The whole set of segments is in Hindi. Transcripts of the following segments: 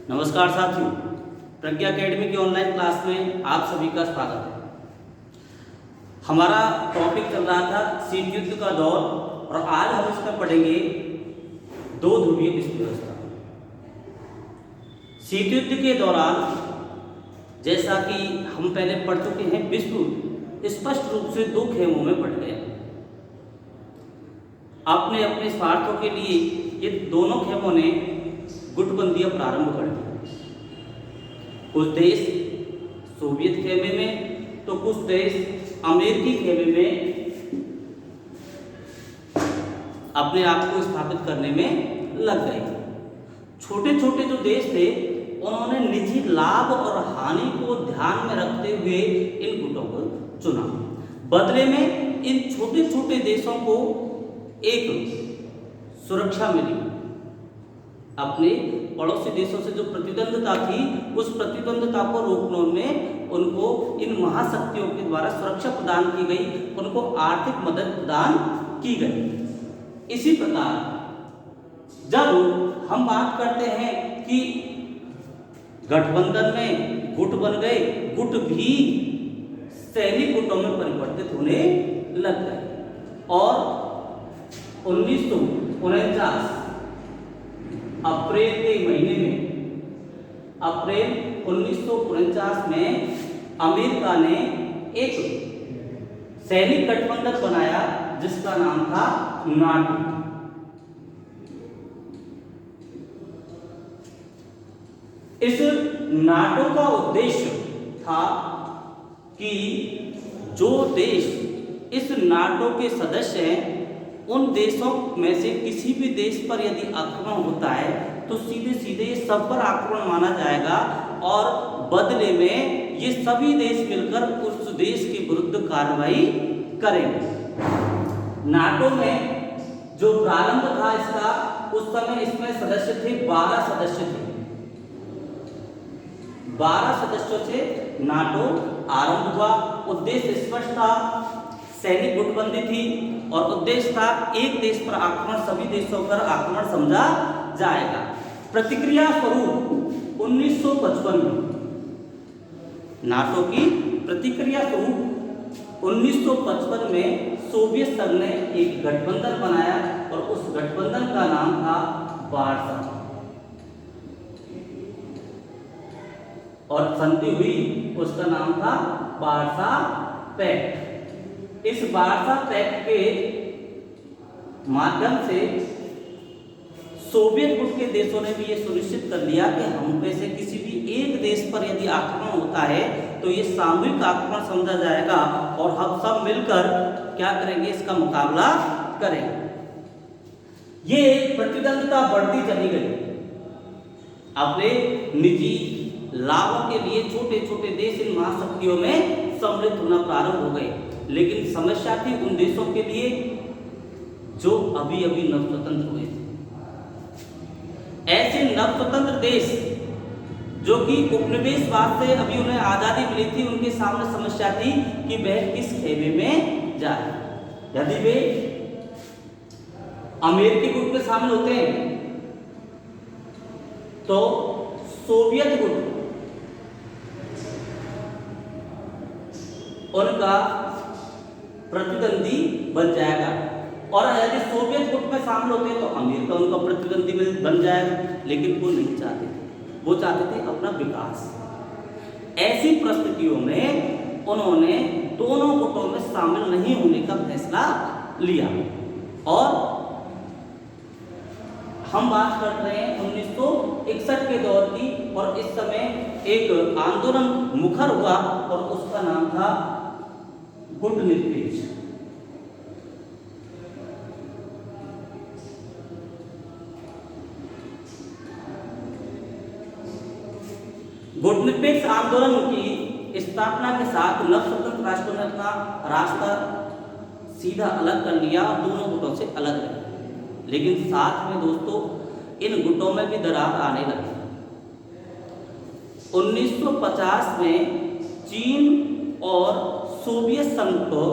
नमस्कार साथियों, प्रज्ञा एकेडमी की ऑनलाइन क्लास में आप सभी का स्वागत है। हमारा टॉपिक चल रहा था शीत युद्ध का दौर और आज हम इसमें पढ़ेंगे दो ध्रुवीय विश्व व्यवस्था। शीत युद्ध के दौरान जैसा कि हम पहले पढ़ चुके हैं, विश्व स्पष्ट रूप से दो खेमों में बंट गया। अपने अपने स्वार्थों के लिए ये दोनों खेमों ने गुटबंदियां प्रारंभ कर दी। कुछ देश सोवियत खेमे में तो कुछ देश अमेरिकी खेमे में अपने आप को स्थापित करने में लग गए। छोटे छोटे जो देश थे उन्होंने निजी लाभ और हानि को ध्यान में रखते हुए इन गुटों को चुना। बदले में इन छोटे छोटे देशों को एक सुरक्षा मिली। अपने पड़ोसी देशों से जो प्रतिद्वंद्विता थी, उस प्रतिद्वंद्विता को रोकने में उनको इन महाशक्तियों के द्वारा सुरक्षा प्रदान की गई, उनको आर्थिक मदद प्रदान की गई। इसी प्रकार जब हम बात करते हैं कि गठबंधन में गुट बन गए, गुट भी सैनिक गुटों में परिवर्तित होने लग गए और 1949 अप्रैल के महीने में, अप्रैल 1949 में अमेरिका ने एक सैनिक गठबंधन बनाया जिसका नाम था नाटो। इस नाटो का उद्देश्य था कि जो देश इस नाटो के सदस्य हैं, उन देशों में से किसी भी देश पर यदि आक्रमण होता है तो सीधे सीधे ये सब पर आक्रमण माना जाएगा और बदले में ये सभी देश मिलकर उस देश के विरुद्ध कार्रवाई करेंगे। नाटो में जो प्रारंभ था इसका, उस समय इसमें सदस्य थे 12 सदस्य थे। 12 सदस्यों से नाटो आरंभ हुआ। उद्देश्य स्पष्ट था, सैनिक गुटबंदी थी और उद्देश्य था एक देश पर आक्रमण सभी देशों पर आक्रमण समझा जाएगा। प्रतिक्रिया स्वरूप 1955 में नाटो की प्रतिक्रिया स्वरूप 1955 में सोवियत संघ ने एक गठबंधन बनाया और उस गठबंधन का नाम था वार्सा और संधि हुई, उसका नाम था वार्सा पैक्ट। इस वार्सा पैक्ट के माध्यम से सोवियत गुट के देशों ने भी ये सुनिश्चित कर लिया कि हम में से किसी भी एक देश पर यदि आक्रमण होता है तो ये सामूहिक आक्रमण समझा जाएगा और हम सब मिलकर क्या करेंगे, इसका मुकाबला करेंगे। ये प्रतिद्वंद्विता बढ़ती चली गई। अपने निजी लाभों के लिए छोटे छोटे देश इन महाशक्तियों में सम्मिलित होना प्रारंभ हो गए। लेकिन समस्या थी उन देशों के लिए जो अभी अभी नवस्वतंत्र हुए थे। ऐसे नवस्वतंत्र देश जो कि उपनिवेशवाद से अभी उन्हें आजादी मिली थी, उनके सामने समस्या थी कि वह किस खेमे में जाए। यदि वे अमेरिकी गुट में शामिल होते हैं तो सोवियत गुट उनका प्रतिद्वंदी बन जाएगा और यदि सोवियत गुट में शामिल होते हैं तो अमेरिका उनका प्रतिद्वंदी बन जाएगा। लेकिन वो नहीं चाहते थे, वो चाहते थे अपना विकास। ऐसी परिस्थितियों में उन्होंने दोनों गुटों में शामिल नहीं होने का फैसला लिया और हम बात कर रहे हैं 1961 के दौर की और इस समय एक आंदोलन मुखर हुआ और उसका नाम था गुटनिरपेक्ष। गुटनिरपेक्ष आंदोलन की स्थापना के साथ नवस्वतंत्र राष्ट्रों ने अपना रास्ता सीधा अलग कर लिया और दोनों गुटों से अलग रहे। लेकिन साथ में दोस्तों इन गुटों में भी दरार आने लगी। 1950 में चीन और सोवियत संघ को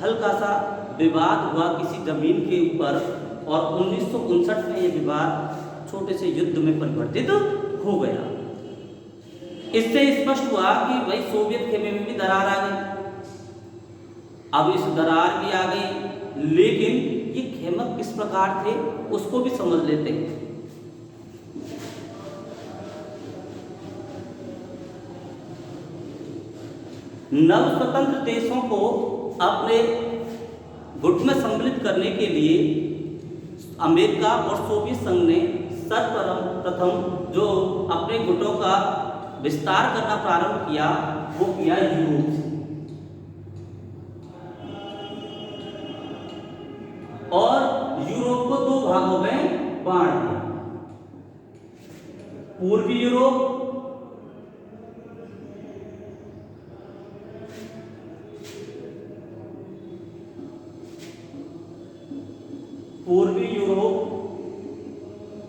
हल्का सा विवाद हुआ किसी जमीन के ऊपर और 1959 में यह विवाद छोटे से युद्ध में परिवर्तित हो गया। इससे स्पष्ट हुआ कि भाई सोवियत खेमे में भी दरार आ गई। अब इस दरार भी आ गई, लेकिन ये खेमक किस प्रकार थे उसको भी समझ लेते हैं। नव स्वतंत्र देशों को अपने गुट में सम्मिलित करने के लिए अमेरिका और सोवियत संघ ने सर्वप्रथम जो अपने गुटों का विस्तार करना प्रारंभ किया वो किया यूरोप से। और यूरोप को दो भागों में बांट दिया, पूर्वी यूरोप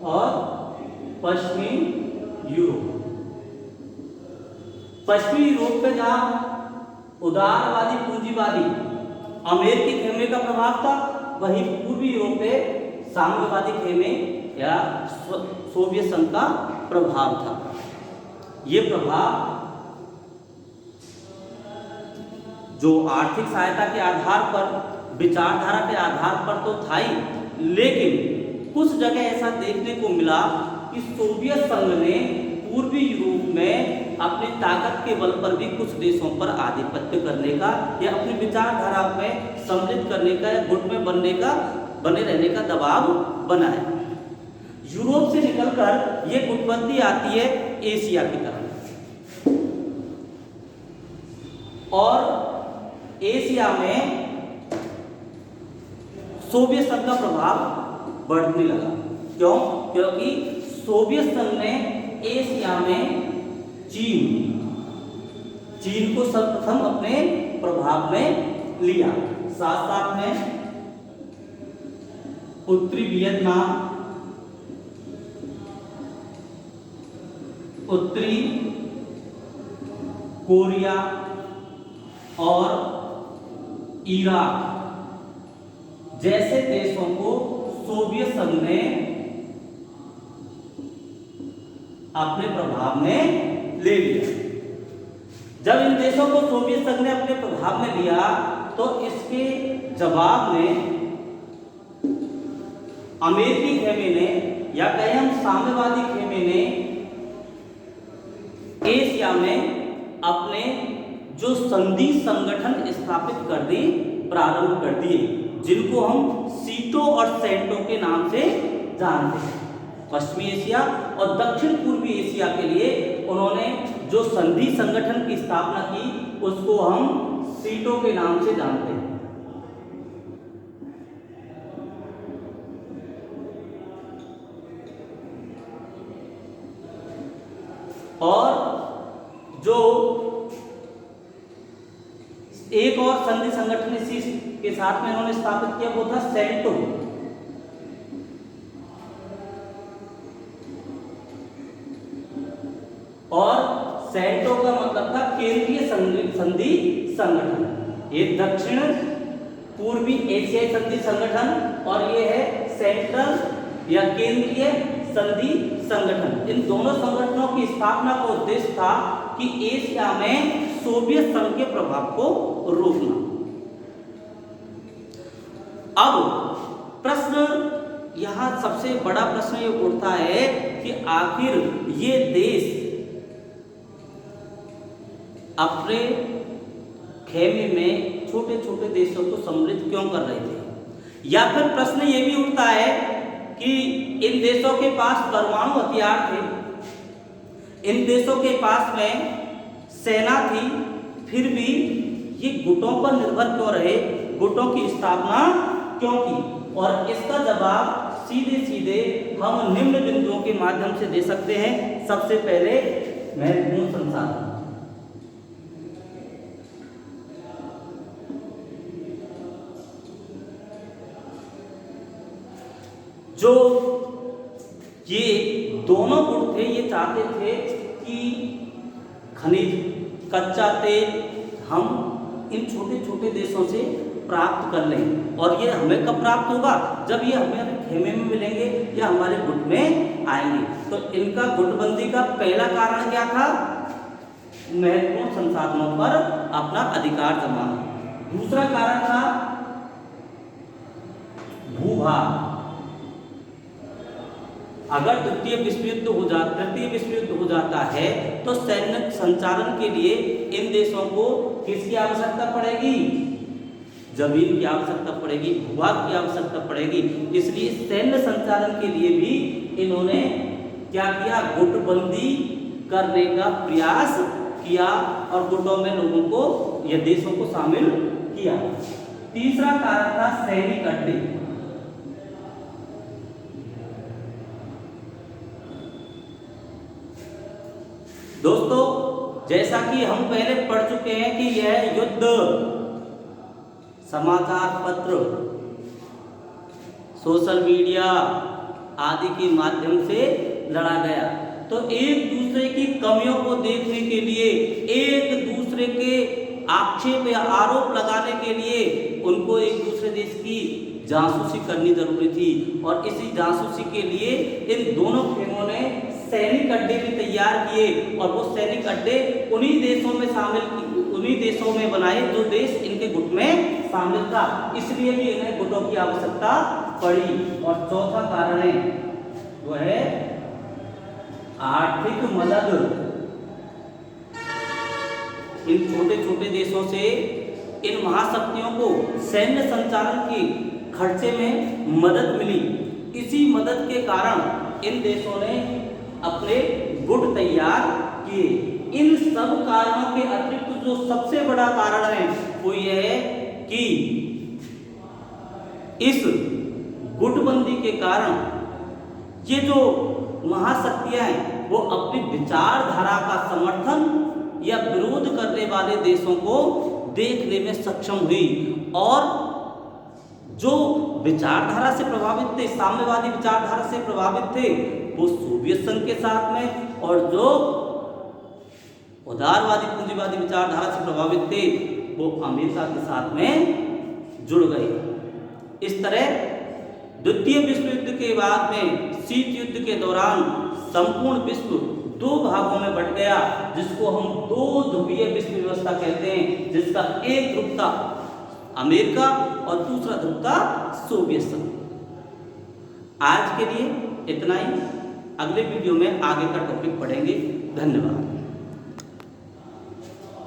और पश्चिमी यूरोप। पश्चिमी यूरोप पे जहां उदारवादी पूंजीवादी अमेरिकी खेमे का प्रभाव था, वहीं पूर्वी यूरोप पे साम्यवादी खेमे या सोवियत संघ का प्रभाव था। ये प्रभाव जो आर्थिक सहायता के आधार पर, विचारधारा के आधार पर तो था ही, लेकिन कुछ जगह ऐसा देखने को मिला कि सोवियत संघ ने पूर्वी यूरोप में अपनी ताकत के बल पर भी कुछ देशों पर आधिपत्य करने का या अपनी विचारधारा में सम्मिलित करने का या गुट में बने रहने का दबाव बनाया। यूरोप से निकलकर ये गुटबंदी आती है एशिया की तरफ, और एशिया में सोवियत संघ का प्रभाव बढ़ने लगा। क्यों? क्योंकि सोवियत संघ ने एशिया में चीन को सर्वप्रथम अपने प्रभाव में लिया। साथ साथ में उत्तरी वियतनाम, उत्तरी कोरिया और इराक जैसे देशों को सोवियत संघ ने अपने प्रभाव में ले लिया। जब इन देशों को सोवियत संघ ने अपने प्रभाव में लिया तो इसके जवाब में अमेरिकी खेमे ने या कहें हम साम्यवादी खेमे ने एशिया में अपने जो संधि संगठन स्थापित प्रारंभ कर दिए, जिनको हम सीटो और सेंटो के नाम से जानते हैं। पश्चिमी एशिया और दक्षिण पूर्वी एशिया के लिए उन्होंने जो संधि संगठन की स्थापना की उसको हम सीटो के नाम से जानते हैं। और जो एक और संधि संगठन इसी के साथ में इन्होंने स्थापित किया वो था सेंटो। और सेंटो का मतलब था केंद्रीय संधि संगठन। ये दक्षिण पूर्वी एशियाई संधि संगठन और ये है सेंट्रल या केंद्रीय संधि संगठन। इन दोनों संगठनों की स्थापना का उद्देश्य था कि एशिया में सोवियत संघ के प्रभाव को रोकना। अब प्रश्न यहां सबसे बड़ा प्रश्न ये उठता है कि आखिर ये देश अपने खेमे में छोटे छोटे देशों को सम्मिलित क्यों कर रहे थे, या फिर प्रश्न ये भी उठता है कि इन देशों के पास परमाणु हथियार थे, इन देशों के पास में सेना थी, फिर भी ये गुटों पर निर्भर क्यों रहे, गुटों की स्थापना क्यों की? और इसका जवाब सीधे सीधे हम निम्न बिंदुओं के माध्यम से दे सकते हैं। सबसे पहले महत्वपूर्ण संसाधन, जो ये दोनों गुट थे ये चाहते थे कि खनिज, कच्चा तेल हम इन छोटे छोटे देशों से प्राप्त कर लें। और ये हमें कब प्राप्त होगा? जब ये हमें खेमे में मिलेंगे या हमारे गुट में आएंगे। तो इनका गुटबंदी का पहला कारण क्या था? महत्वपूर्ण संसाधनों पर अपना अधिकार जमाना। दूसरा कारण था भूभाग। अगर तृतीय विश्व युद्ध हो जाता है तो सैन्य संचालन के लिए इन देशों को किसकी आवश्यकता पड़ेगी? जमीन की आवश्यकता पड़ेगी, भूभाग की आवश्यकता पड़ेगी। इसलिए सैन्य संचालन के लिए भी इन्होंने क्या किया? गुटबंदी करने का प्रयास किया और गुटों में लोगों को या देशों को शामिल किया। तीसरा कारण था सैनिक अड्डे। दोस्तों, जैसा कि हम पहले पढ़ चुके हैं कि यह युद्ध समाचार पत्र, सोशल मीडिया आदि के माध्यम से लड़ा गया। तो एक दूसरे की कमियों को देखने के लिए, एक दूसरे के आक्षेप या आरोप लगाने के लिए उनको एक दूसरे देश की जासूसी करनी जरूरी थी। और इसी जासूसी के लिए इन दोनों खेमों ने सैनिक अड्डे भी तैयार किए और वो सैनिक अड्डे उन्हीं देशों में बनाए जो देश इनके गुट में शामिल था। इसलिए भी इन्हें गुटों की आवश्यकता पड़ी। और चौथा कारण है वो है आर्थिक मदद। इन छोटे छोटे देशों से इन महाशक्तियों को सैन्य संचालन के खर्चे में मदद मिली। इसी मदद के कारण इन देशों ने अपने गुट तैयार किए। इन सब कारणों के अतिरिक्त जो सबसे बड़ा कारण है वो यह है कि इस गुटबंदी के कारण ये जो महाशक्तियां हैं वो अपनी विचारधारा का समर्थन या विरोध करने वाले देशों को देखने में सक्षम हुई। और जो विचारधारा से प्रभावित थे, साम्यवादी विचारधारा से प्रभावित थे, वो सोवियत संघ के साथ में, और जो उदारवादी पूंजीवादी विचारधारा से प्रभावित थे वो अमेरिका के साथ में जुड़ गए। इस तरह द्वितीय विश्व युद्ध के बाद में शीत युद्ध के दौरान संपूर्ण विश्व दो भागों में बट गया, जिसको हम दो ध्रुवीय विश्व व्यवस्था कहते हैं, जिसका एक ध्रुव था अमेरिका और दूसरा ध्रुव था सोवियत संघ। आज के लिए इतना ही। अगले वीडियो में आगे का टॉपिक पढ़ेंगे। धन्यवाद।